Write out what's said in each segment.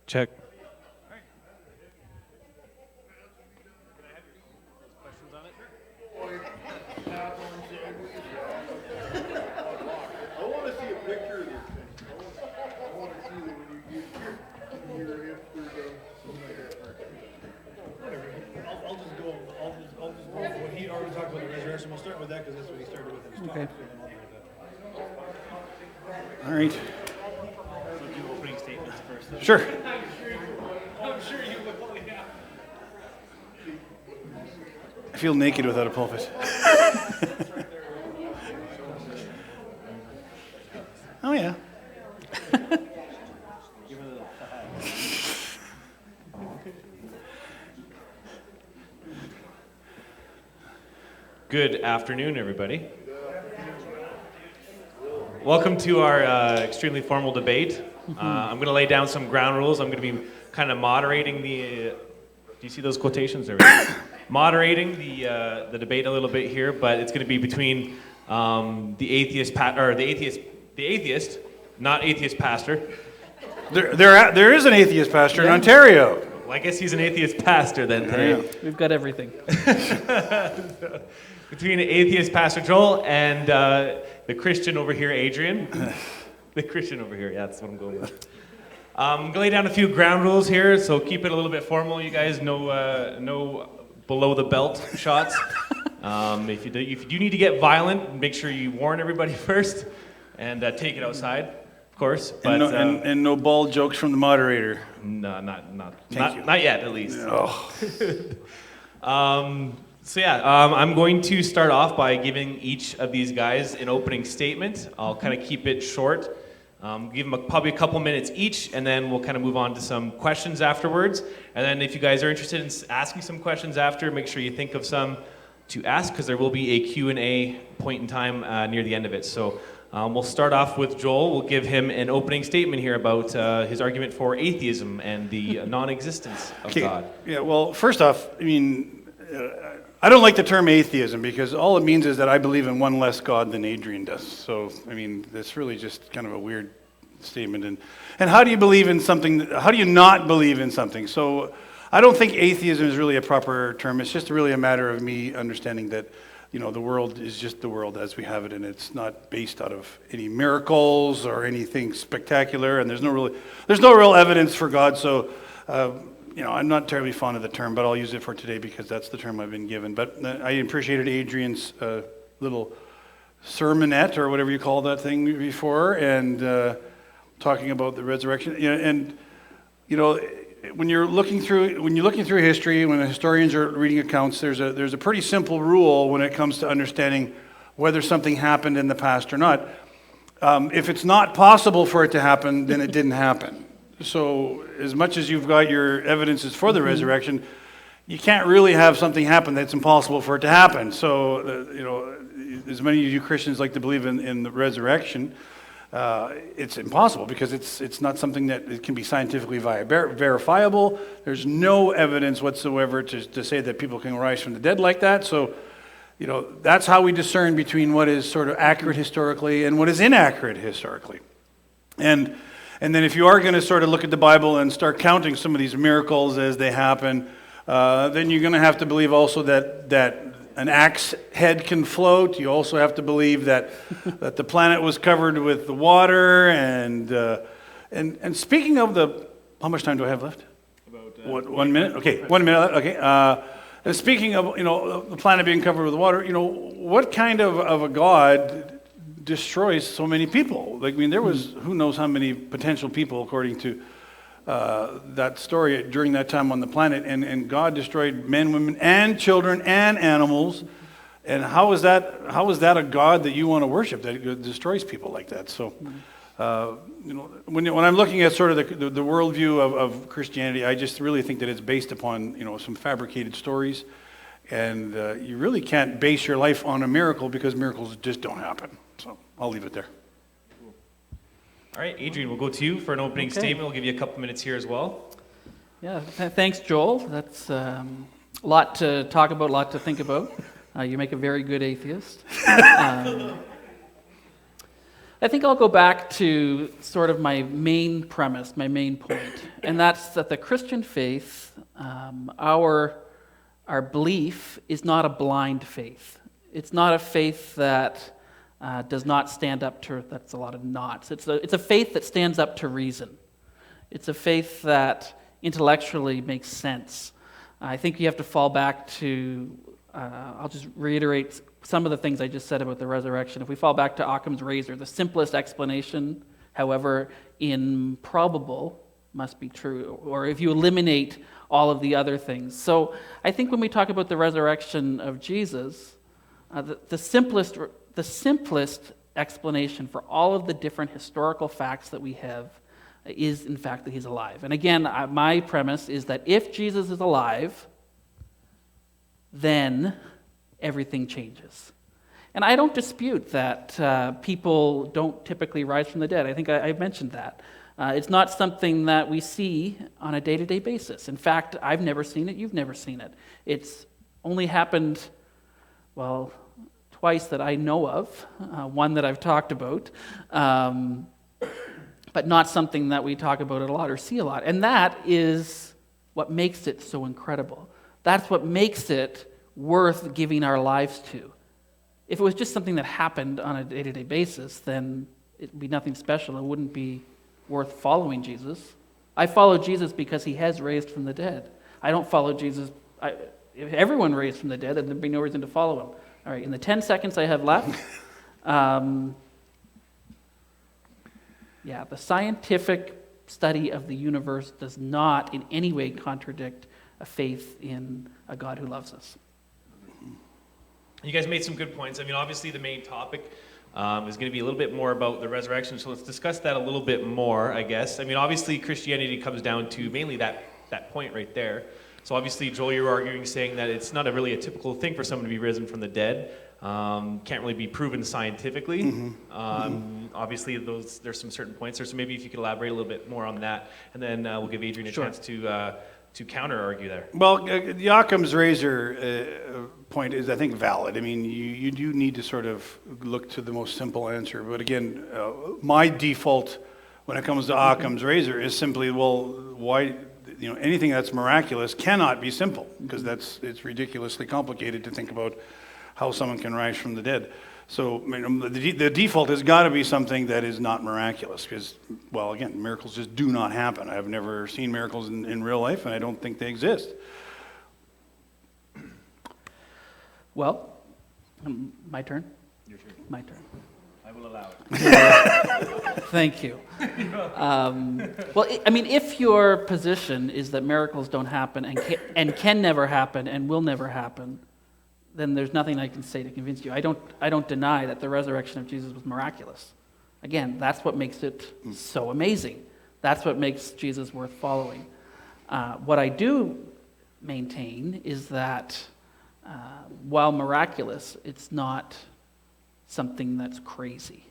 Check. I want to see a picture of this thing. I want to see that when you get your hipster Whatever. I'll just go. I'll just go with what he already talked about the resurrection. We'll start with that because that's what he started with in his talk. Okay. So then I'll do that. All right. So do opening statements first. Sure. I'm sure you will. Yeah. I feel naked without a pulpit. Oh, yeah. Good afternoon, everybody. Welcome to our extremely formal debate. I'm going to lay down some ground rules. I'm going to be kind of moderating the. Do you see those quotations there? Moderating the debate a little bit here, but it's going to be between the atheist, not atheist pastor. There is an atheist pastor in Ontario. Well, I guess he's an atheist pastor then today. We've got everything. Between atheist Pastor Joel and the Christian over here, Adrian. The Christian over here, yeah, that's what I'm going with. I'm going to lay down a few ground rules here, so keep it a little bit formal, you guys. No below the belt shots. If you do need to get violent, make sure you warn everybody first and take it outside, of course. But, and no bald jokes from the moderator. No, not Thank you. not yet, at least. Oh. I'm going to start off by giving each of these guys an opening statement. I'll kind of keep it short. Give them probably a couple minutes each, and then we'll kind of move on to some questions afterwards. And then if you guys are interested in asking some questions after, make sure you think of some to ask, because there will be a Q&A point in time near the end of it. So we'll start off with Joel. We'll give him an opening statement here about his argument for atheism and the non-existence of God. Yeah, well, first off, I mean, I don't like the term atheism because all it means is that I believe in one less God than Adrian does. So, I mean, that's really just kind of a weird statement. And how do you believe in something? How do you not believe in something? So, I don't think atheism is really a proper term. It's just really a matter of me understanding that, you know, the world is just the world as we have it, and it's not based out of any miracles or anything spectacular, and there's no real evidence for God. So, you know, I'm not terribly fond of the term, but I'll use it for today because that's the term I've been given. But I appreciated Adrian's little sermonette or whatever you call that thing before, and talking about the resurrection. And you know, when you're looking through history, when the historians are reading accounts, there's a pretty simple rule when it comes to understanding whether something happened in the past or not. If it's not possible for it to happen, then it didn't happen. So as much as you've got your evidences for the resurrection, you can't really have something happen that's impossible for it to happen. So, you know, as many of you Christians like to believe in the resurrection, it's impossible because it's not something that it can be scientifically verifiable. There's no evidence whatsoever to say that people can rise from the dead like that. So, you know, that's how we discern between what is sort of accurate historically and what is inaccurate historically. And then if you are going to sort of look at the Bible and start counting some of these miracles as they happen, then you're going to have to believe also that an axe head can float. You also have to believe that the planet was covered with the water. And speaking of how much time do I have left? About 1 minute. Okay, 1 minute left. Okay. And speaking of the planet being covered with water, what kind of a God destroys so many people? Like, I mean, there was who knows how many potential people, according to that story, during that time on the planet, and God destroyed men, women, and children, and animals. And how is that a God that you want to worship, that destroys people like that? So, when I'm looking at sort of the worldview of Christianity, I just really think that it's based upon some fabricated stories, and you really can't base your life on a miracle because miracles just don't happen. So I'll leave it there. All right, Adrian, we'll go to you for an opening statement. We'll give you a couple minutes here as well. Yeah, thanks, Joel. That's a lot to talk about, a lot to think about. You make a very good atheist. I think I'll go back to sort of my main premise, my main point, and that's that the Christian faith, our belief is not a blind faith. It's not a faith that does not stand up to, that's a lot of knots. It's a faith that stands up to reason. It's a faith that intellectually makes sense. I think you have to fall back to, I'll just reiterate some of the things I just said about the resurrection. If we fall back to Occam's razor, the simplest explanation, however improbable, must be true, or if you eliminate all of the other things. So I think when we talk about the resurrection of Jesus, the simplest explanation for all of the different historical facts that we have is, in fact, that he's alive. And again, my premise is that if Jesus is alive, then everything changes. And I don't dispute that people don't typically rise from the dead. I think I mentioned that. It's not something that we see on a day-to-day basis. In fact, I've never seen it, you've never seen it. It's only happened, well, twice that I know of, one that I've talked about, but not something that we talk about a lot or see a lot. And that is what makes it so incredible. That's what makes it worth giving our lives to. If it was just something that happened on a day-to-day basis, then it'd be nothing special. It wouldn't be worth following Jesus. I follow Jesus because he has raised from the dead. I don't follow Jesus. If everyone raised from the dead, then there'd be no reason to follow him. All right, in the 10 seconds I have left, the scientific study of the universe does not in any way contradict a faith in a God who loves us. You guys made some good points. I mean, obviously the main topic is going to be a little bit more about the resurrection, so let's discuss that a little bit more, I guess. I mean, obviously Christianity comes down to mainly that point right there. So obviously, Joel, you're arguing, saying that it's not really a typical thing for someone to be risen from the dead. Can't really be proven scientifically. Obviously, there's some certain points there, so maybe if you could elaborate a little bit more on that, and then we'll give Adrian a chance to counter-argue there. Well, the Occam's razor point is, I think, valid. I mean, you do need to sort of look to the most simple answer. But again, my default when it comes to Occam's razor is simply, well, why? Anything that's miraculous cannot be simple, because it's ridiculously complicated to think about how someone can rise from the dead. So the default has got to be something that is not miraculous, because, well, again, miracles just do not happen. I've never seen miracles in real life, and I don't think they exist. Well, my turn? Your turn. My turn. I will allow it. Thank you. If your position is that miracles don't happen and can never happen and will never happen, then there's nothing I can say to convince you. I don't deny that the resurrection of Jesus was miraculous. Again, that's what makes it so amazing. That's what makes Jesus worth following. What I do maintain is that while miraculous, it's not something that's crazy.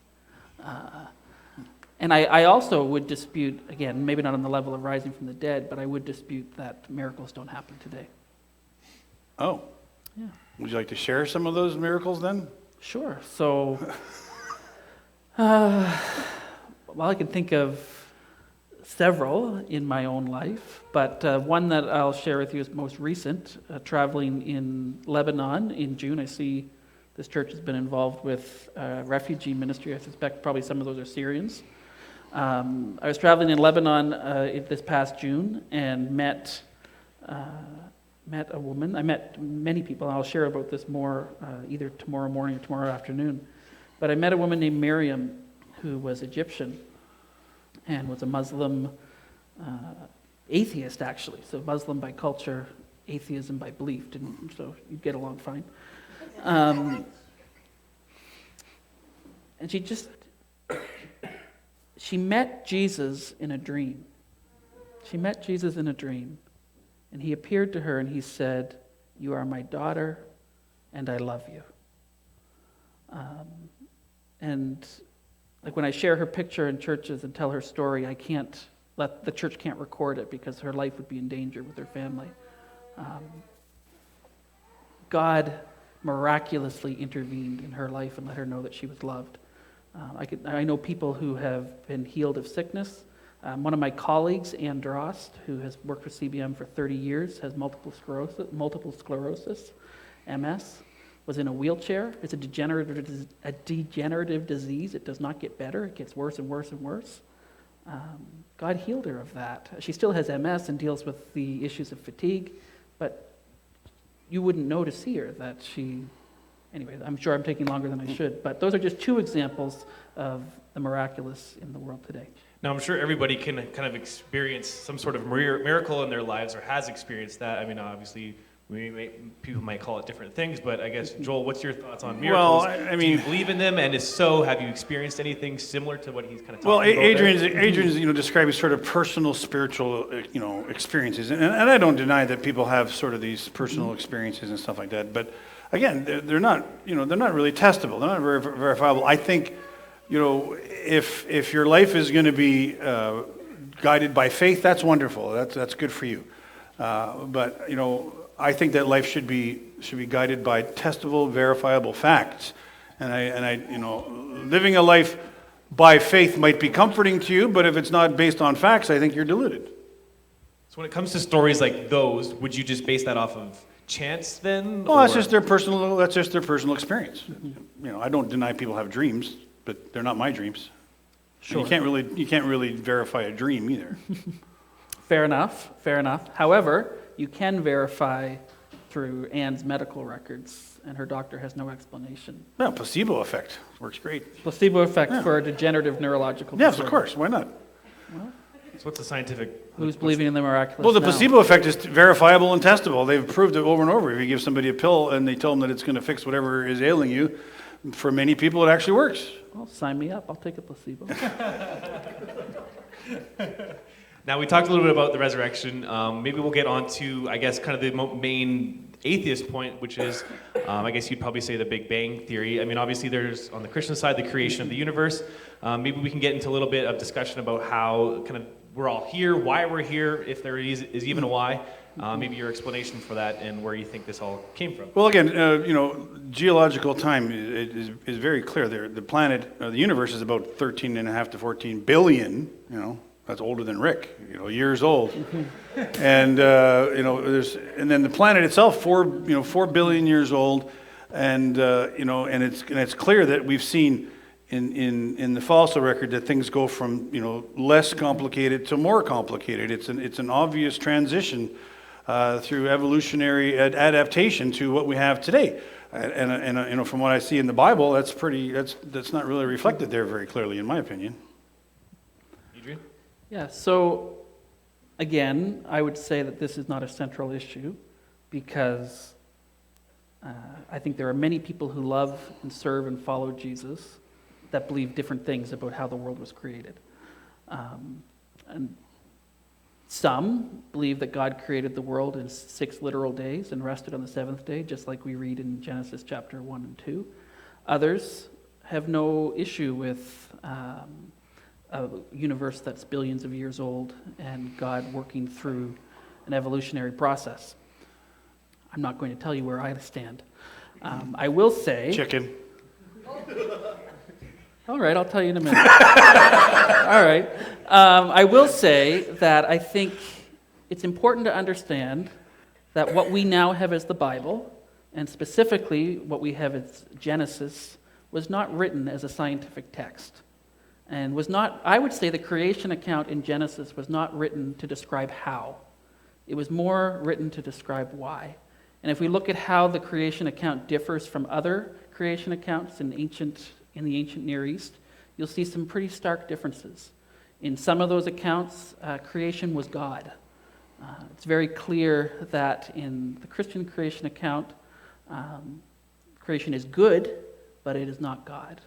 And I also would dispute, again, maybe not on the level of rising from the dead, but I would dispute that miracles don't happen today. Oh. Yeah. Would you like to share some of those miracles then? Sure. So, I can think of several in my own life, but one that I'll share with you is most recent. Traveling in Lebanon in June, I see this church has been involved with refugee ministry. I suspect probably some of those are Syrians. I was traveling in Lebanon this past June and met a woman. I met many people, and I'll share about this more either tomorrow morning or tomorrow afternoon. But I met a woman named Miriam who was Egyptian and was a Muslim atheist, actually. So Muslim by culture, atheism by belief. So you'd get along fine. And she met Jesus in a dream. She met Jesus in a dream. And he appeared to her and he said, "You are my daughter, and I love you." And like when I share her picture in churches and tell her story, the church can't record it because her life would be in danger with her family. God miraculously intervened in her life and let her know that she was loved. I know people who have been healed of sickness. One of my colleagues, Ann Drost, who has worked with CBM for 30 years, has multiple sclerosis, MS, was in a wheelchair. It's a degenerative disease. It does not get better. It gets worse and worse and worse. God healed her of that. She still has MS and deals with the issues of fatigue, but you wouldn't know to see her that she... Anyway, I'm sure I'm taking longer than I should, but those are just two examples of the miraculous in the world today. Now, I'm sure everybody can kind of experience some sort of miracle in their lives or has experienced that. I mean, obviously, people might call it different things, but I guess, Joel, what's your thoughts on miracles? Well, I do you mean- believe in them? And if so, have you experienced anything similar to what he's kind of talking Well, about there? Adrian's describing sort of personal spiritual, experiences, and I don't deny that people have sort of these personal experiences and stuff like that. But again, they're not really testable. They're not very verifiable. I think, if your life is going to be guided by faith, that's wonderful. That's good for you. But I think that life should be guided by testable, verifiable facts. And I living a life by faith might be comforting to you, but if it's not based on facts, I think you're deluded. So when it comes to stories like those, would you just base that off of chance then? Well, that's or- just their personal experience. I don't deny people have dreams, but they're not my dreams. Sure. And you can't really verify a dream either. Fair enough. However, you can verify through Anne's medical records, and her doctor has no explanation. Well, placebo effect works great. Placebo effect Yeah. for a degenerative neurological Yes, disorder. of course. Why not? So what's the scientific... Who's believing in the miraculous Well, the now? placebo effect is verifiable and testable. They've proved it over and over. If you give somebody a pill and they tell them that it's going to fix whatever is ailing you, for many people it actually works. Well, sign me up. I'll take a placebo. Now, we talked a little bit about the resurrection. Maybe we'll get on to, I guess, kind of the main atheist point, which is, I guess you'd probably say the Big Bang Theory. I mean, obviously there's, on the Christian side, the creation of the universe. Maybe we can get into a little bit of discussion about how kind of we're all here, why we're here, if there is even a why. Maybe your explanation for that and where you think this all came from. Well, again, geological time is very clear there. The planet, the universe is about 13.5 to 14 billion, that's older than Rick, years old. And, and then the planet itself, 4 billion years old. And, and it's clear that we've seen in the fossil record that things go from, less complicated to more complicated. It's an obvious transition through evolutionary adaptation to what we have today. And from what I see in the Bible, that's not really reflected there very clearly, in my opinion. Adrian? Yeah, so again, I would say that this is not a central issue because I think there are many people who love and serve and follow Jesus that believe different things about how the world was created. And some believe that God created the world in 6 literal days and rested on the 7th day, just like we read in Genesis chapter 1 and 2. Others have no issue with a universe that's billions of years old and God working through an evolutionary process. I'm not going to tell you where I stand. I will say... Chicken. All right, I'll tell you in a minute. All right. I will say that I think it's important to understand that what we now have as the Bible, and specifically what we have as Genesis, was not written as a scientific text. And was not, I would say the creation account in Genesis was not written to describe how. It was more written to describe why. And if we look at how the creation account differs from other creation accounts in the ancient Near East, you'll see some pretty stark differences. In some of those accounts, creation was God. It's very clear that in the Christian creation account, creation is good, but it is not God.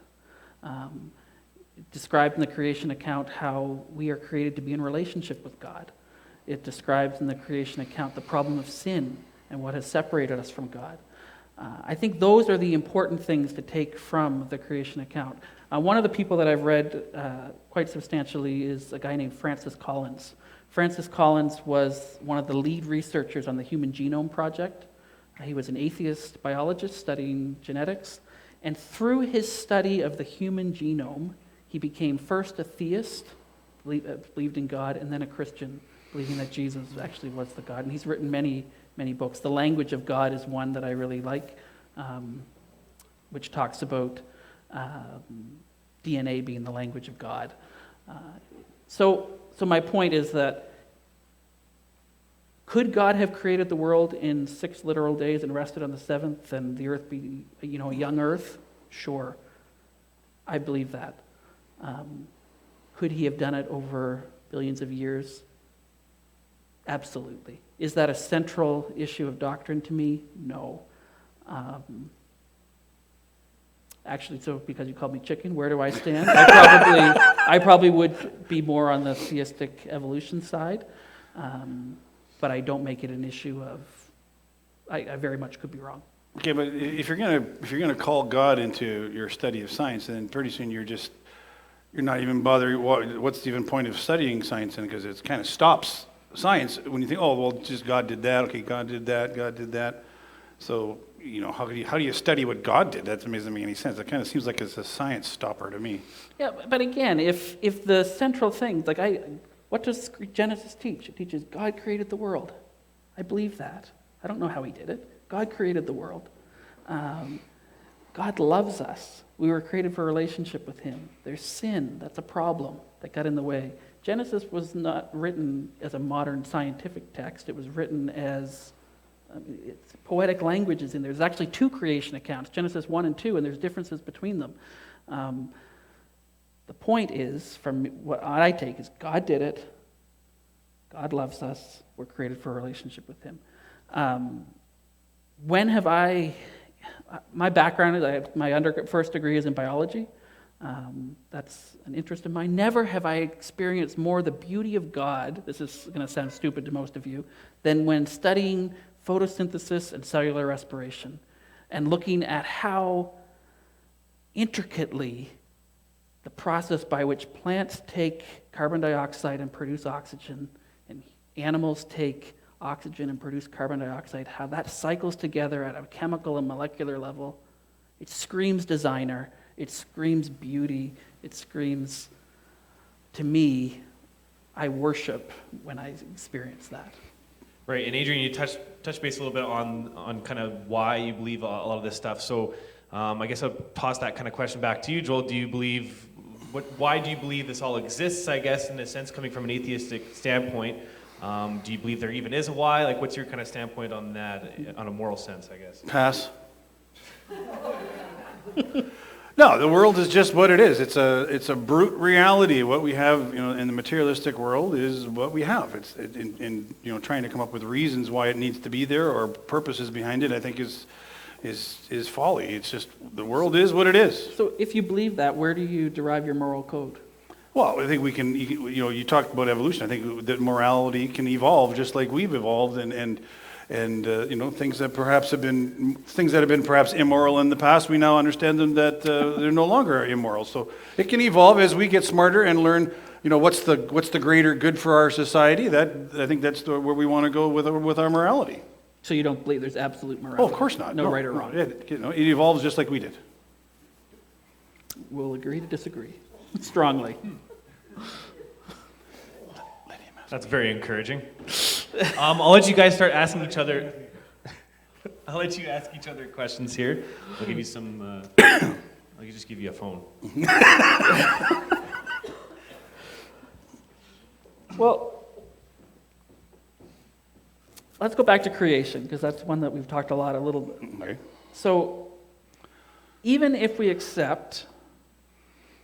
It describes in the creation account how we are created to be in relationship with God. It describes in the creation account the problem of sin and what has separated us from God. I think those are the important things to take from the creation account. One of the people that I've read quite substantially is a guy named Francis Collins. Francis Collins was one of the lead researchers on the Human Genome Project. He was an atheist biologist studying genetics, And through his study of the human genome, he became first a theist, believed in God, and then a Christian, believing that Jesus actually was the God. And he's written many, many books. The Language of God is one that I really like, which talks about DNA being the language of God. So my point is that could God have created the world in 6 literal days and rested on the 7th, and the earth be, a young earth? Sure. I believe that. Could he have done it over billions of years? Absolutely. Is that a central issue of doctrine to me? No. Actually, so because you called me chicken, where do I stand? I probably would be more on the theistic evolution side, but I don't make it an issue of. I very much could be wrong. Okay, but if you're gonna call God into your study of science, then pretty soon you're not even bothering. What's the even point of studying science? Then, because it kind of stops science when you think, oh well, just God did that. Okay, God did that. So how do you study what God did? That doesn't make any sense. That kind of seems like it's a science stopper to me. Yeah, but again, if the central thing, what does Genesis teach? It teaches God created the world. I believe that. I don't know how he did it. God created the world. God loves us. We were created for a relationship with him. There's sin. That's a problem that got in the way. Genesis was not written as a modern scientific text. It was written as it's poetic languages in there. There's actually 2 creation accounts, Genesis 1 and 2, and there's differences between them. The point is, from what I take, is God did it. God loves us. We're created for a relationship with him. When have my background is, my first degree is in biology. That's an interest of mine. Never have I experienced more the beauty of God, this is going to sound stupid to most of you, than when studying photosynthesis and cellular respiration and looking at how intricately the process by which plants take carbon dioxide and produce oxygen, and animals take oxygen and produce carbon dioxide, how that cycles together at a chemical and molecular level. It screams designer, it screams beauty, it screams, to me, I worship when I experience that. Right, and Adrian, you touched base a little bit on kind of why you believe a lot of this stuff. So I guess I'll toss that kind of question back to you, Joel. Why do you believe this all exists, I guess, in a sense, coming from an atheistic standpoint? Do you believe there even is a why? Like, what's your kind of standpoint on that, on a moral sense, I guess? Pass. No, the world is just what it is. It's a brute reality. What we have, in the materialistic world is what we have. It's in trying to come up with reasons why it needs to be there or purposes behind it, I think is folly. It's just the world is what it is. So if you believe that, where do you derive your moral code? Well, I think we can, you talked about evolution. I think that morality can evolve just like we've evolved, and things that have been perhaps immoral in the past, we now understand them that they're no longer immoral. So it can evolve as we get smarter and learn, what's the greater good for our society. I think that's where we want to go with our morality. So you don't believe there's absolute morality? Oh, of course not. No right or wrong. It evolves just like we did. We'll agree to disagree strongly. That's very encouraging. I'll let you guys start asking each other. I'll let you ask each other questions here. I'll give you some. I'll just give you a phone. Well, let's go back to creation, because that's one that we've talked a little bit. Okay. So, even if we accept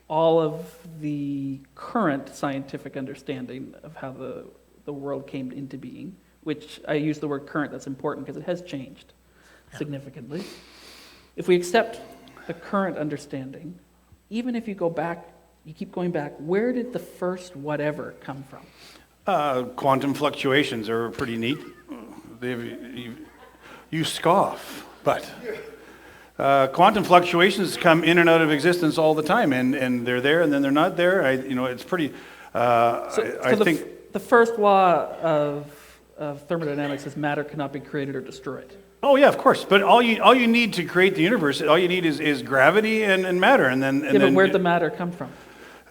all of the current scientific understanding of how the world came into being, which I use the word current, that's important because it has changed significantly. If we accept the current understanding, even if you keep going back, where did the first whatever come from? Quantum fluctuations are pretty neat. You scoff, but quantum fluctuations come in and out of existence all the time, and they're there and then they're not there. It's pretty. I think the first law of thermodynamics is matter cannot be created or destroyed. Oh yeah, of course. But all you need to create the universe, all you need is gravity and matter, and then Yeah, but where'd the matter come from?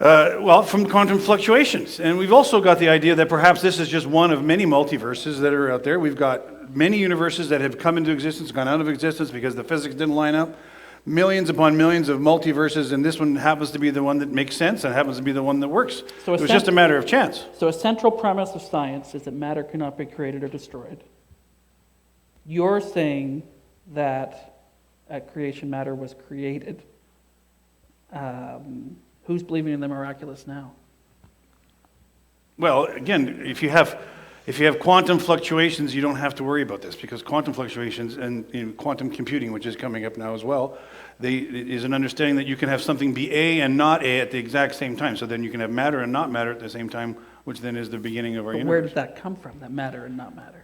well, from quantum fluctuations. And we've also got the idea that perhaps this is just one of many multiverses that are out there. We've got many universes that have come into existence, gone out of existence because the physics didn't line up. Millions upon millions of multiverses, and this one happens to be the one that makes sense and happens to be the one that works. So It was just a matter of chance. So a central premise of science is that matter cannot be created or destroyed. You're saying that at creation matter was created. Who's believing in the miraculous now? Well, again, if you have quantum fluctuations, you don't have to worry about this because quantum fluctuations and quantum computing, which is coming up now as well, it is an understanding that you can have something be A and not A at the exact same time. So then you can have matter and not matter at the same time, which then is the beginning of our But universe. where did that come from, that matter and not matter?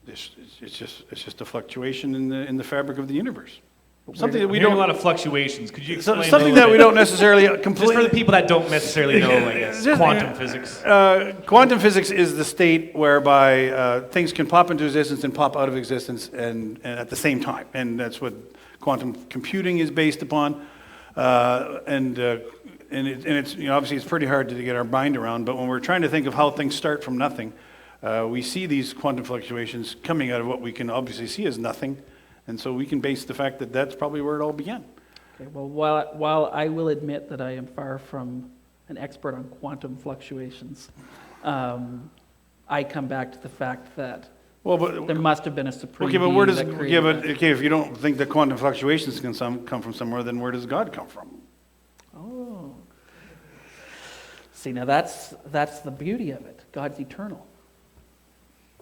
It's just a fluctuation in the fabric of the universe. But Something that We we hearing a don't. lot of fluctuations. Could you explain Something a that we little don't necessarily bit? Just completely. for the people that don't necessarily know, I guess, Just- quantum physics. Quantum physics is the state whereby things can pop into existence and pop out of existence and at the same time, and that's what quantum computing is based upon. It's obviously it's pretty hard to get our mind around. But when we're trying to think of how things start from nothing, we see these quantum fluctuations coming out of what we can obviously see as nothing, and so we can base the fact that that's probably where it all began. Okay, well, while I will admit that I am far from an expert on quantum fluctuations, I come back to the fact that Well, but there must have been a supreme okay, but where being does that created that. okay? If you don't think that quantum fluctuations can come from somewhere, then where does God come from? Oh. See, now that's the beauty of it. God's eternal.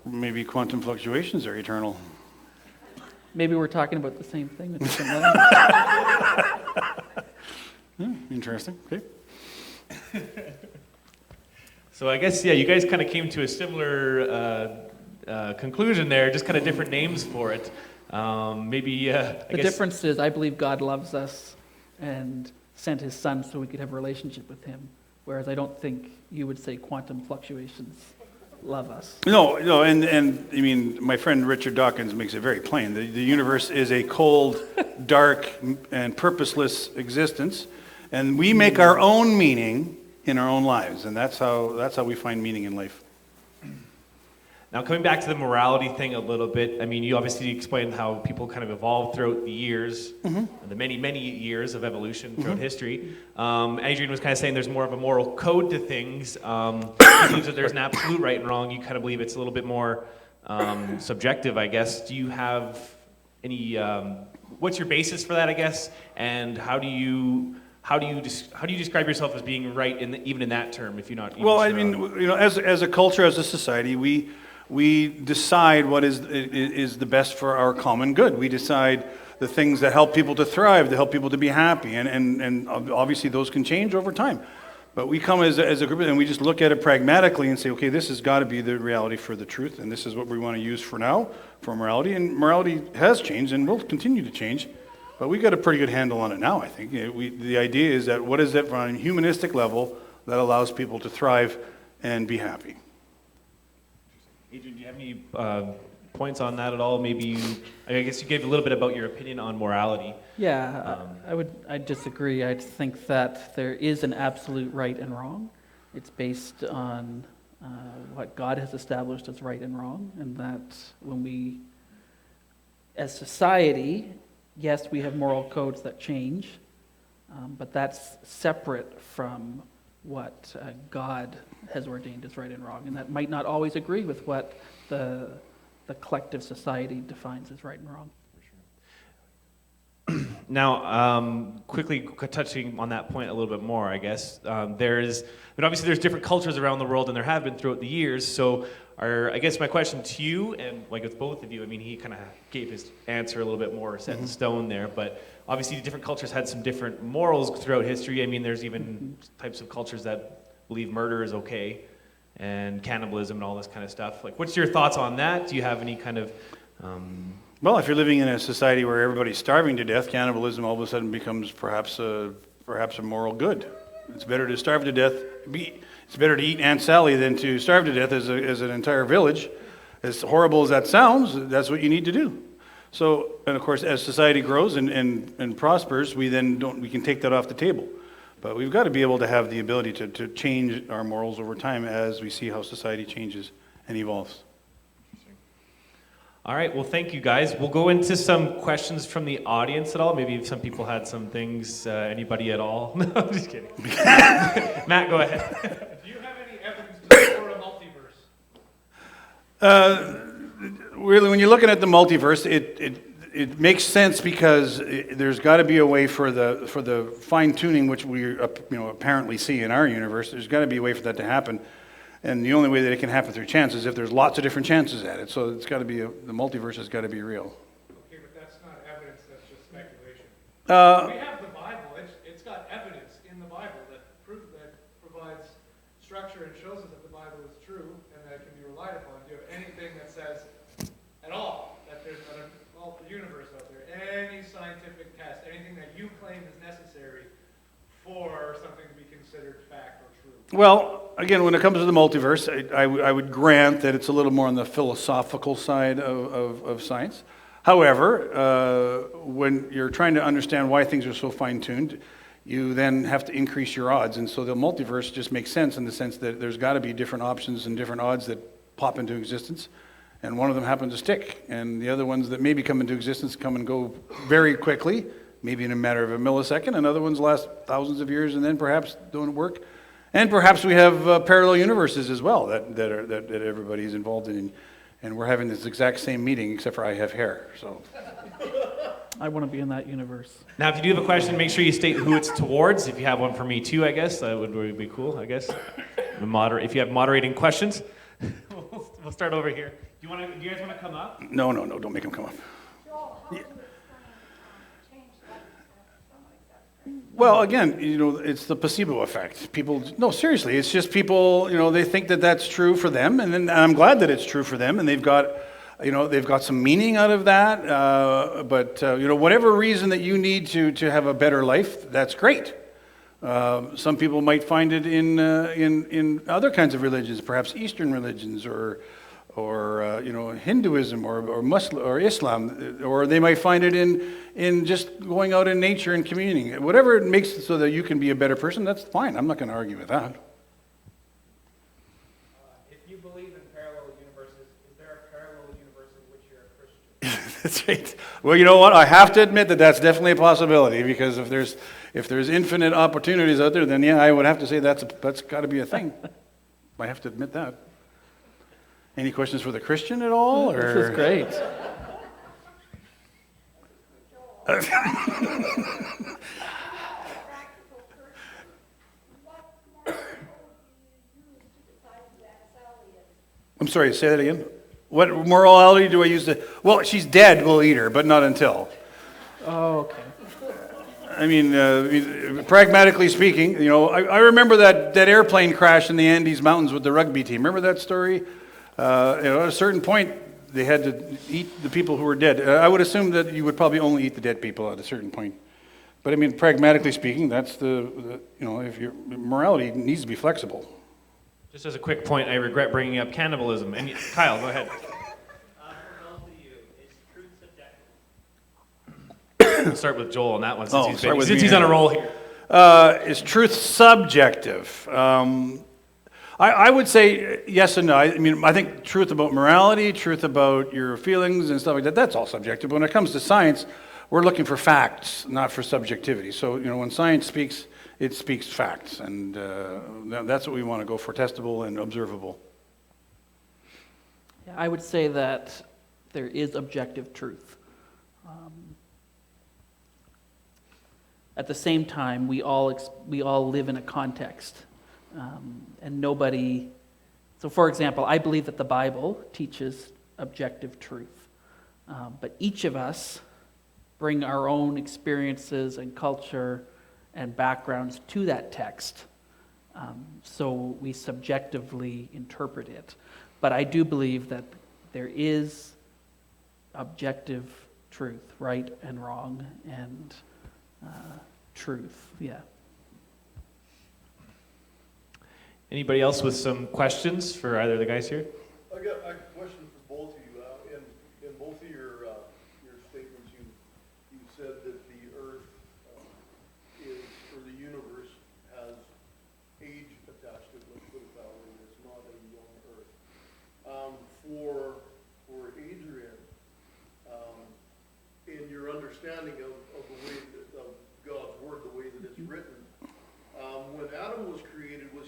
Maybe quantum fluctuations are eternal. Maybe we're talking about the same thing with different language. Interesting. Okay. So I guess, yeah, you guys kind of came to a similar conclusion there, just kind of different names for it. Maybe, I The guess, difference is I believe God loves us and sent his son so we could have a relationship with him, whereas I don't think you would say quantum fluctuations love us. No, and I mean, my friend Richard Dawkins makes it very plain. The universe is a cold, dark, and purposeless existence, and we make our own meaning in our own lives, and that's how we find meaning in life. now coming back to the morality thing a little bit, I mean, you obviously explained how people kind of evolved throughout the years, the many, many years of evolution throughout history. Adrian was kind of saying there's more of a moral code to things. He believes that there's an absolute right and wrong. You kind of believe it's a little bit more subjective, I guess. Do you have any, what's your basis for that, I guess? And how do you describe yourself as being right even in that term, if you're not even Well, I sure mean, on- as a culture, as a society, we decide what is the best for our common good. We decide the things that help people to thrive, that help people to be happy, and obviously those can change over time. But we come as a group and we just look at it pragmatically and say, okay, this has got to be the reality for the truth, and this is what we want to use for now for morality. And morality has changed and will continue to change. But we got a pretty good handle on it now, I think. The idea is that what is it on a humanistic level that allows people to thrive and be happy? Adrian, do you have any points on that at all? I guess you gave a little bit about your opinion on morality. Yeah, I disagree. I think that there is an absolute right and wrong. It's based on what God has established as right and wrong, and that when we, as society, yes, we have moral codes that change, but that's separate from what God has ordained as right and wrong, and that might not always agree with what the collective society defines as right and wrong. Now, quickly touching on that point a little bit more, I guess, but obviously there's different cultures around the world, and there have been throughout the years, so I guess my question to you, and like with both of you, I mean, he kind of gave his answer a little bit more set in stone there, but obviously different cultures had some different morals throughout history. I mean, there's even types of cultures that believe murder is okay, and cannibalism and all this kind of stuff. Like, what's your thoughts on that? Do you have any kind of... Well, if you're living in a society where everybody's starving to death, cannibalism all of a sudden becomes perhaps a moral good. It's better to starve to death. It's better to eat Aunt Sally than to starve to death as an entire village. As horrible as that sounds, that's what you need to do. So, and of course, as society grows and prospers, we can take that off the table. But we've got to be able to have the ability to change our morals over time as we see how society changes and evolves. All right, well, thank you guys. We'll go into some questions from the audience at all. Maybe if some people had some things, anybody at all? No, I'm just kidding. Matt, go ahead. Do you have any evidence to support a multiverse? Really, when you're looking at the multiverse, it makes sense because there's got to be a way for the fine tuning, which we apparently see in our universe. There's got to be a way for that to happen, and the only way that it can happen through chance is if there's lots of different chances at it. So it's got to be the multiverse has got to be real. Okay, but that's not evidence, that's just speculation. Uh, We have the Bible, it's got evidence in the Bible that provides structure and shows us that the Bible is true and that it can be relied upon. Do you have anything that says at all that there's an alternate universe out there? Any scientific test, anything that you claim is necessary for something to be considered fact or true? Well, again, when it comes to the multiverse, I would grant that it's a little more on the philosophical side of science. However, when you're trying to understand why things are so fine-tuned, you then have to increase your odds. And so the multiverse just makes sense in the sense that there's got to be different options and different odds that pop into existence. And one of them happens to stick. And the other ones that maybe come into existence come and go very quickly, maybe in a matter of a millisecond, and other ones last thousands of years and then perhaps don't work. And perhaps we have parallel universes as well that everybody's involved in. And we're having this exact same meeting, except for I have hair. So I want to be in that universe. Now, if you do have a question, make sure you state who it's towards. If you have one for me too, I guess, that would really be cool, I guess. If you have moderating questions, we'll start over here. Do you guys want to come up? no, don't make him come up. Well, again, it's the placebo effect. No, seriously, it's just people, they think that that's true for them, and I'm glad that it's true for them, and they've got some meaning out of that. But whatever reason that you need to have a better life, that's great. Some people might find it in other kinds of religions, perhaps Eastern religions, or Hinduism or Muslim or Islam, or they might find it in just going out in nature and communing. Whatever it makes it so that you can be a better person, that's fine. I'm not going to argue with that. If you believe in parallel universes, is there a parallel universe in which you're a Christian? That's right. Well, you know what? I have to admit that that's definitely a possibility, because if there's infinite opportunities out there, then yeah, I would have to say that's got to be a thing. I have to admit that. Any questions for the Christian at all? Or? This is great. I'm sorry, say that again. What morality do I use to... Well, she's dead, we'll eat her, but not until. Oh, okay. I mean, pragmatically speaking, I remember that airplane crash in the Andes Mountains with the rugby team. Remember that story? At a certain point, they had to eat the people who were dead. I would assume that you would probably only eat the dead people at a certain point. But I mean, pragmatically speaking, that's if your morality needs to be flexible. Just as a quick point, I regret bringing up cannibalism. And Kyle, go ahead. For both of you, is truth subjective? We'll start with Joel on that one Oh, start with since me. he's on a roll here. Is truth subjective? I would say yes and no. I think truth about morality, truth about your feelings and stuff like that, that's all subjective. But when it comes to science, we're looking for facts, not for subjectivity. So, when science speaks, it speaks facts. And that's what we want to go for, testable and observable. Yeah, I would say that there is objective truth. At the same time, we all live in a context. And nobody... So for example, I believe that the Bible teaches objective truth. But each of us bring our own experiences and culture and backgrounds to that text. So we subjectively interpret it. But I do believe that there is objective truth, right and wrong, and truth, yeah. Anybody else with some questions for either of the guys here? I got a question for both of you. In both of your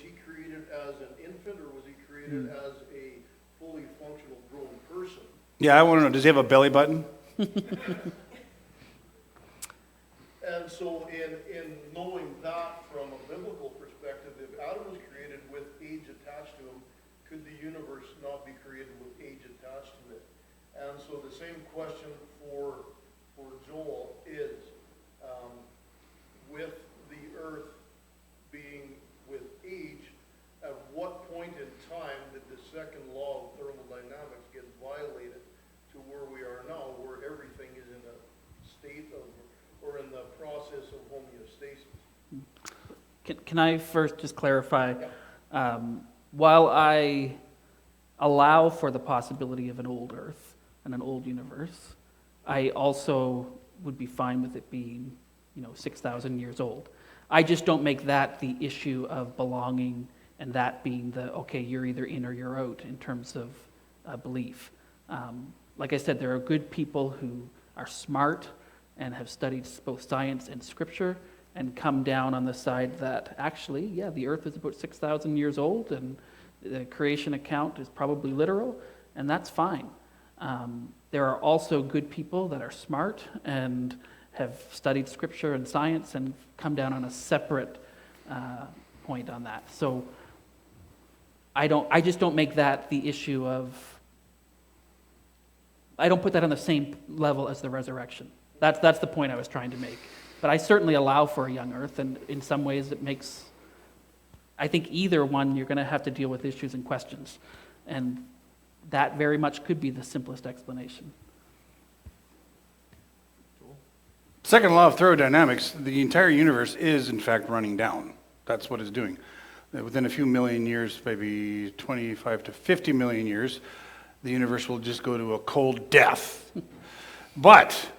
he created as an infant, or was he created as a fully functional grown person? Yeah, I want to know, does he have a belly button? And so in knowing that from a biblical perspective, if Adam was created with age attached to him, could the universe not be created with age attached to it? And so the same question for Joel is, with the earth being with age, at what point in time did the second law of thermodynamics get violated to where we are now, where everything is in a state of, or in the process of homeostasis? Can I first just clarify? While I allow for the possibility of an old Earth and an old universe, I also would be fine with it being, 6,000 years old. I just don't make that the issue of belonging and that being okay, you're either in or you're out in terms of belief. Like I said, there are good people who are smart and have studied both science and scripture and come down on the side that actually, yeah, the earth is about 6,000 years old and the creation account is probably literal, and that's fine. There are also good people that are smart and have studied scripture and science and come down on a separate point on that. So I just don't make that the issue of, I don't put that on the same level as the resurrection. That's the point I was trying to make. But I certainly allow for a young earth, and in some ways it makes, I think either one, you're going to have to deal with issues and questions. And that very much could be the simplest explanation. Second law of thermodynamics, the entire universe is in fact running down. That's what it's doing. Within a few million years, maybe 25 to 50 million years, the universe will just go to a cold death. But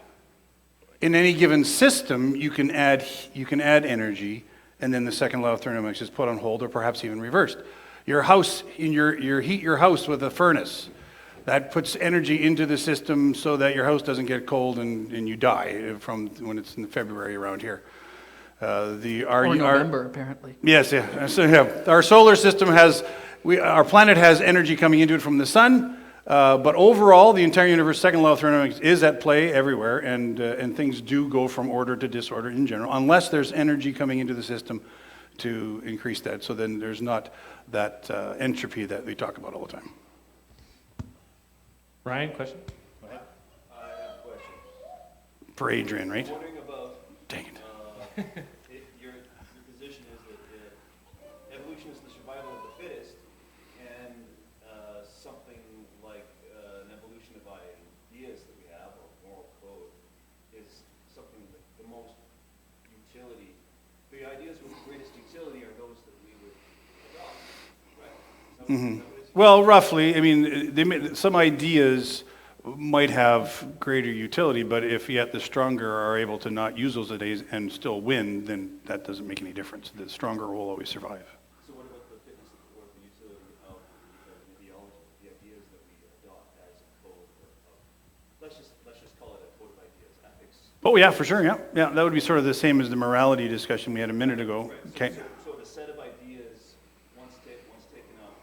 in any given system, you can add energy, and then the second law of thermodynamics is put on hold or perhaps even reversed. Your house, you heat your house with a furnace. That puts energy into the system so that your house doesn't get cold and you die from when it's in February around here. Or November, apparently. Yes, yeah. So, yeah. Our solar system our planet has energy coming into it from the sun, but overall, the entire universe, second law of thermodynamics is at play everywhere, and things do go from order to disorder in general, unless there's energy coming into the system to increase that. So then there's not that entropy that we talk about all the time. Ryan, question? I have questions. For Adrian, right? Wondering about, Dang it. your position is that evolution is the survival of the fittest, and something like an evolution of ideas that we have, or moral code, is something that the most utility. The ideas with the greatest utility are those that we would adopt, right? Is that what it is? Well, roughly. I mean, some ideas might have greater utility, but if yet the stronger are able to not use those ideas and still win, then that doesn't make any difference. The stronger will always survive. So what about the fitness or the utility of the ideology, the ideas that we adopt as a code of, let's just call it a code of ideas, ethics? Oh, yeah, for sure, yeah. Yeah, that would be sort of the same as the morality discussion we had a minute ago. Right. Okay. So the set of ideas, once taken up,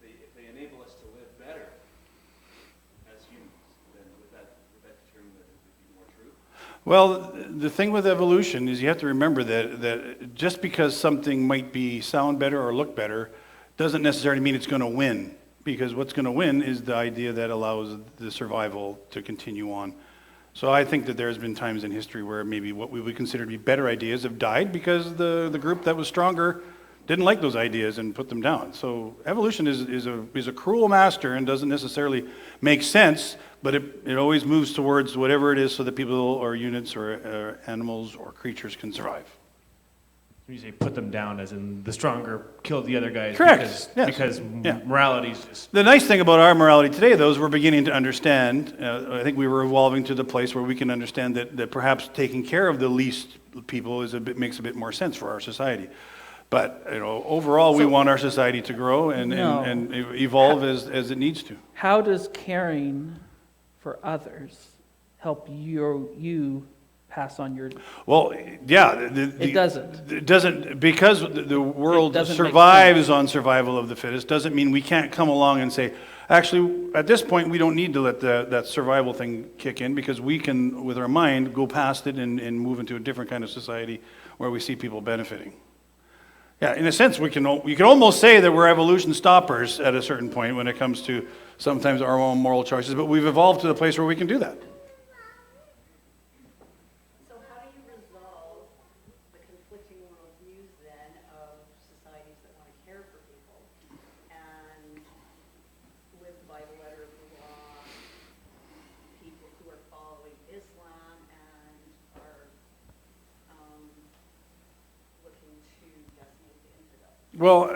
if they enable us to live better as humans, then would that determine that it would be more true? Well, the thing with evolution is you have to remember that just because something might sound better or look better doesn't necessarily mean it's going to win, because what's going to win is the idea that allows the survival to continue on. So I think that there's been times in history where maybe what we would consider to be better ideas have died because the group that was stronger didn't like those ideas and put them down. So evolution is a cruel master and doesn't necessarily make sense, but it always moves towards whatever it is so that people or units or animals or creatures can survive. You say put them down as in the stronger killed the other guys. Correct. Yes. Because Yeah. morality is just... The nice thing about our morality today, though, is we're beginning to understand. I think we were evolving to the place where we can understand that perhaps taking care of the least people makes a bit more sense for our society. But overall, we want our society to grow and evolve as it needs to. How does caring for others help you pass on your, Well, yeah. It doesn't. It doesn't, because the world doesn't make survives on survival of the fittest, doesn't mean we can't come along and say, actually, at this point, we don't need to let that survival thing kick in, because we can, with our mind, go past it and move into a different kind of society where we see people benefiting. Yeah, in a sense, you can almost say that we're evolution stoppers at a certain point when it comes to sometimes our own moral choices, but we've evolved to the place where we can do that. So how do you resolve the conflicting worldviews then of societies that want to care for people and live by the letter of the law, people who are following Islam and are looking to decimate the infidels? Well,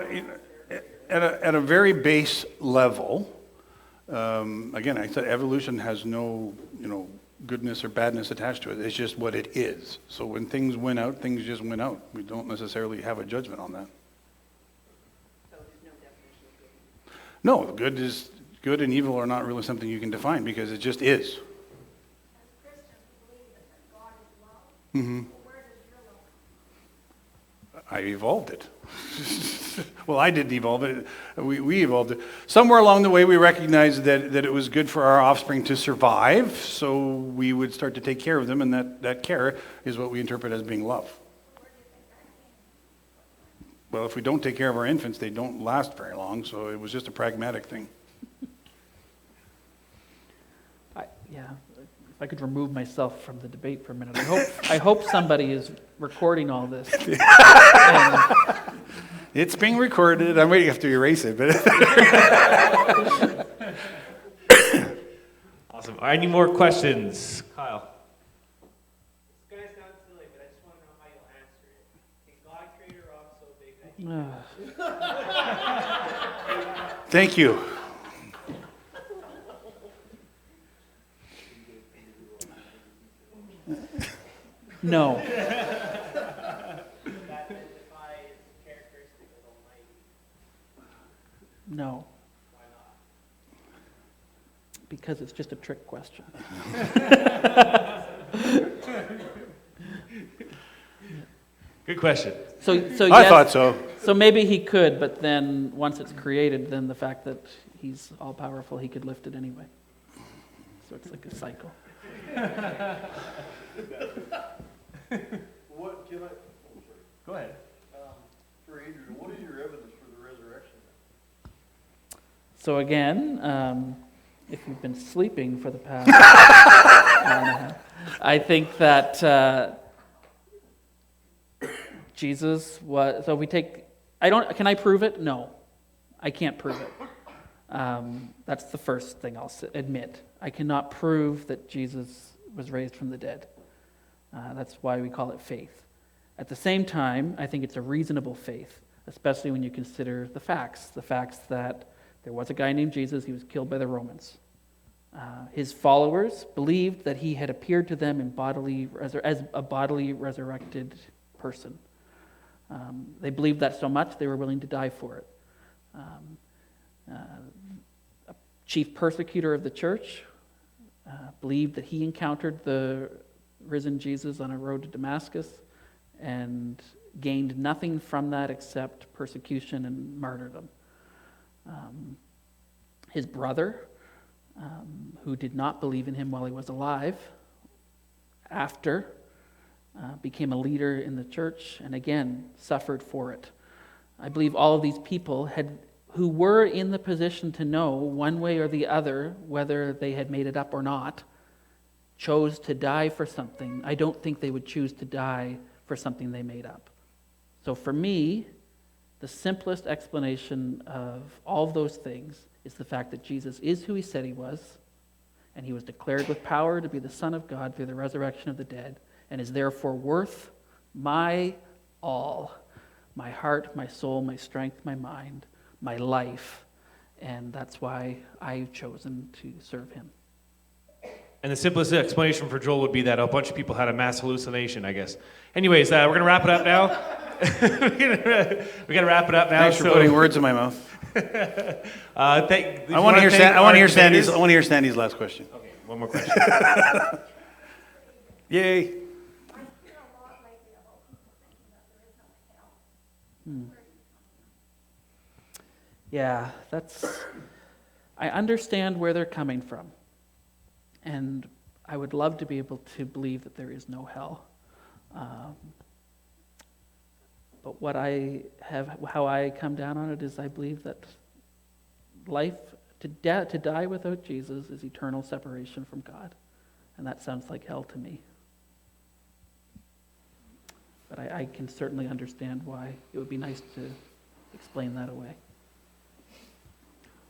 at a very base level, again, I said evolution has no, goodness or badness attached to it. It's just what it is. So when things win out, things just win out. We don't necessarily have a judgment on that. So there's no definition of good. No, good and evil are not really something you can define, because it just is. As Christians, we believe that God is love. Mm-hmm. Where does your love come I evolved it. Well, I didn't evolve it. We evolved it. Somewhere along the way, we recognized that it was good for our offspring to survive, so we would start to take care of them, and that care is what we interpret as being love. Well, if we don't take care of our infants, they don't last very long, so it was just a pragmatic thing. If I could remove myself from the debate for a minute. I hope somebody is recording all this. And It's being recorded. I might have to erase it, but Awesome. Any more questions? Kyle. It's gonna sound silly, but I just wanna know how you'll answer it. Can God create a rock so big that thank you. no. that defies characteristic of Almighty? No. Why not? Because it's just a trick question. Good question. So I yes, thought so. So maybe he could, but then once it's created, then the fact that he's all powerful, he could lift it anyway. So it's like a cycle. What can I, Go ahead. for Adrian, what is your evidence for the resurrection? So again, if you've been sleeping for the past hour and a half, I think that Jesus was. So we take. Can I prove it? No, I can't prove it. That's the first thing I'll admit. I cannot prove that Jesus was raised from the dead. That's why we call it faith. At the same time, I think it's a reasonable faith, especially when you consider the facts. The facts that there was a guy named Jesus, he was killed by the Romans. His followers believed that he had appeared to them as a bodily resurrected person. They believed that so much they were willing to die for it. A chief persecutor of the church believed that he encountered the risen Jesus on a road to Damascus and gained nothing from that except persecution and martyrdom. His brother, who did not believe in him while he was alive, after became a leader in the church and again suffered for it. I believe all of these people who were in the position to know one way or the other whether they had made it up or not, chose to die for something. I don't think they would choose to die for something they made up. So for me, the simplest explanation of all of those things is the fact that Jesus is who he said he was, and he was declared with power to be the Son of God through the resurrection of the dead, and is therefore worth my all, my heart, my soul, my strength, my mind, my life, and that's why I've chosen to serve him. And the simplest explanation for Joel would be that a bunch of people had a mass hallucination, I guess. Anyways, we're going to wrap it up now. we got to wrap it up now. Thanks for putting words in my mouth. I want to hear Sandy's last question. Okay, one more question. Yay. Yeah, I understand where they're coming from. And I would love to be able to believe that there is no hell. But how I come down on it is I believe that life, to die without Jesus is eternal separation from God. And that sounds like hell to me. But I can certainly understand why it would be nice to explain that away.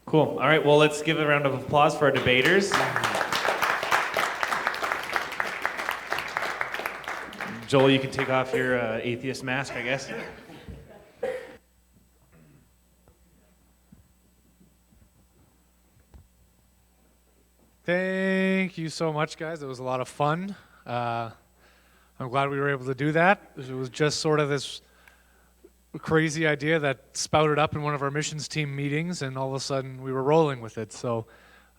Cool. All right, well, let's give a round of applause for our debaters. Joel, you can take off your atheist mask, I guess. Thank you so much, guys. It was a lot of fun. I'm glad we were able to do that. It was just sort of this crazy idea that spouted up in one of our missions team meetings, and all of a sudden we were rolling with it. So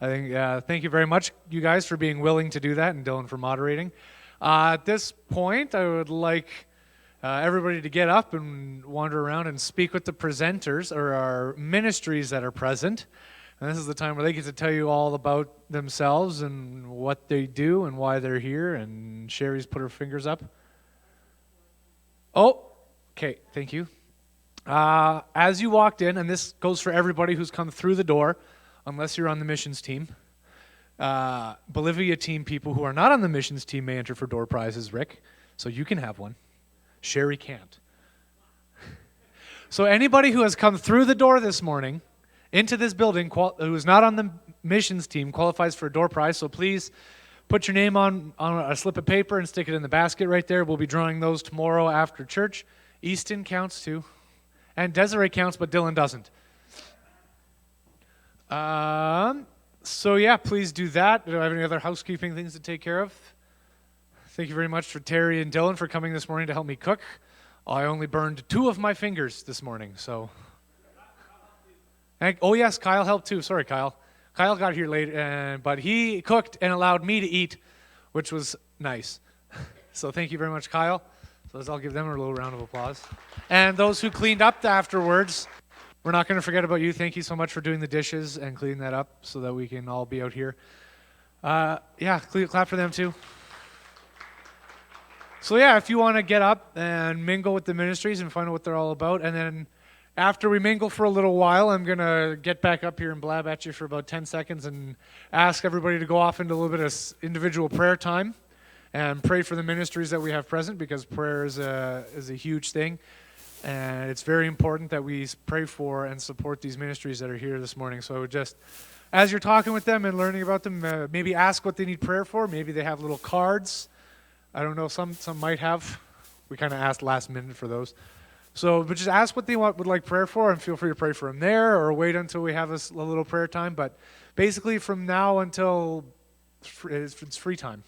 I think, thank you very much, you guys, for being willing to do that, and Dylan for moderating. At this point, I would like everybody to get up and wander around and speak with the presenters or our ministries that are present. And this is the time where they get to tell you all about themselves and what they do and why they're here. And Sherry's put her fingers up. Oh, okay, thank you. As you walked in, and this goes for everybody who's come through the door, unless you're on the missions team, Bolivia team people who are not on the missions team may enter for door prizes, Rick, so you can have one. Sherry can't. So anybody who has come through the door this morning into this building who is not on the missions team qualifies for a door prize, so please put your name on a slip of paper and stick it in the basket right there. We'll be drawing those tomorrow after church. Easton counts too. And Desiree counts, but Dylan doesn't. So yeah, please do that. Do I have any other housekeeping things to take care of? Thank you very much for Terry and Dylan for coming this morning to help me cook. I only burned 2 of my fingers this morning, so. And, oh yes, Kyle helped too. Sorry, Kyle. Kyle got here late, but he cooked and allowed me to eat, which was nice. So thank you very much, Kyle. So I'll give them a little round of applause. And those who cleaned up afterwards, we're not going to forget about you. Thank you so much for doing the dishes and cleaning that up so that we can all be out here. Yeah, clap for them too. So yeah, if you want to get up and mingle with the ministries and find out what they're all about, and then after we mingle for a little while, I'm going to get back up here and blab at you for about 10 seconds and ask everybody to go off into a little bit of individual prayer time and pray for the ministries that we have present, because prayer is a huge thing. And it's very important that we pray for and support these ministries that are here this morning. So just, as you're talking with them and learning about them, maybe ask what they need prayer for. Maybe they have little cards. I don't know, some might have. We kind of asked last minute for those. So, but just ask what they would like prayer for, and feel free to pray for them there, or wait until we have a little prayer time. But basically from now until it's free time.